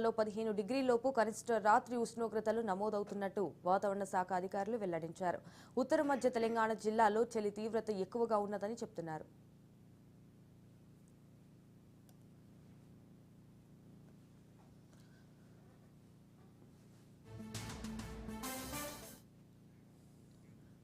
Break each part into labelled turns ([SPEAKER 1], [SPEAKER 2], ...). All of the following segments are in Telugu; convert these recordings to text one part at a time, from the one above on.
[SPEAKER 1] లో 15 డిగ్రీలలోపు కనిష్ట రాత్రి ఉష్ణోగ్రతలు నమోదవుతున్నట్టు వాతావరణ శాఖ అధికారులు వెల్లడించారు. ఉత్తర మధ్య తెలంగాణ జిల్లాలో చలి తీవ్రత ఎక్కువగా ఉన్నదని చెప్తున్నారు.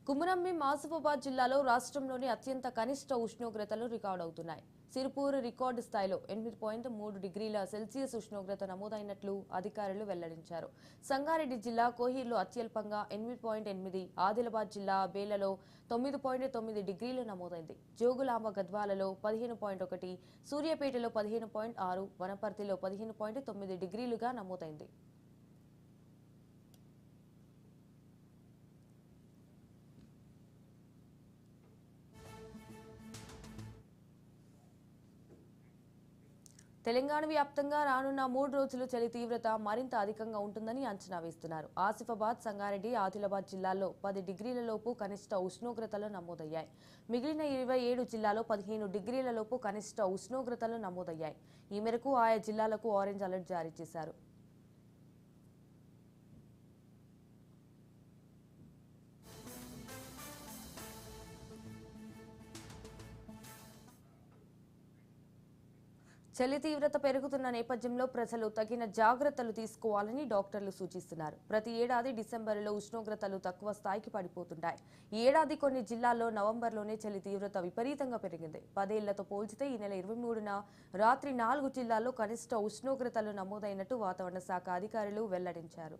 [SPEAKER 1] కుమరంభీం ఆసిఫాబాద్ జిల్లాలో రాష్ట్రంలోని అత్యంత కనిష్ట ఉష్ణోగ్రతలు రికార్డవుతున్నాయి. సిరిపూర్ రికార్డు స్థాయిలో 8.3 డిగ్రీల సెల్సియస్ ఉష్ణోగ్రత నమోదైనట్లు అధికారులు వెల్లడించారు. సంగారెడ్డి జిల్లా కోహీర్లో అత్యల్పంగా 8.8, ఆదిలాబాద్ జిల్లా బేలలో 9.9 డిగ్రీలు నమోదైంది. జోగులాంబ గద్వాలలో 15.1, సూర్యాపేటలో 15.6, వనపర్తిలో 15.9 డిగ్రీలుగా నమోదైంది. తెలంగాణ వ్యాప్తంగా రానున్న 3 రోజులు చలి తీవ్రత మరింత అధికంగా ఉంటుందని అంచనా వేస్తున్నారు. ఆసిఫాబాద్, సంగారెడ్డి, ఆదిలాబాద్ జిల్లాల్లో 10 డిగ్రీల లోపు కనిష్ట ఉష్ణోగ్రతలు నమోదయ్యాయి. మిగిలిన 27 జిల్లాలో 15 డిగ్రీల లోపు కనిష్ట ఉష్ణోగ్రతలు నమోదయ్యాయి. ఈ మేరకు ఆయా జిల్లాలకు ఆరెంజ్ అలర్ట్ జారీ చేశారు. చలి తీవ్రత పెరుగుతున్న నేపథ్యంలో ప్రజలు తగిన జాగ్రత్తలు తీసుకోవాలని డాక్టర్లు సూచిస్తున్నారు. ప్రతి ఏడాది డిసెంబరులో ఉష్ణోగ్రతలు తక్కువ స్థాయికి పడిపోతుంటాయి. ఈ ఏడాది కొన్ని జిల్లాల్లో నవంబర్లోనే చలి తీవ్రత విపరీతంగా పెరిగింది. 10 ఏళ్లతో పోల్చితే ఈ నెల 23న రాత్రి 4 జిల్లాల్లో కనిష్ట ఉష్ణోగ్రతలు నమోదైనట్టు వాతావరణ శాఖ అధికారులు వెల్లడించారు.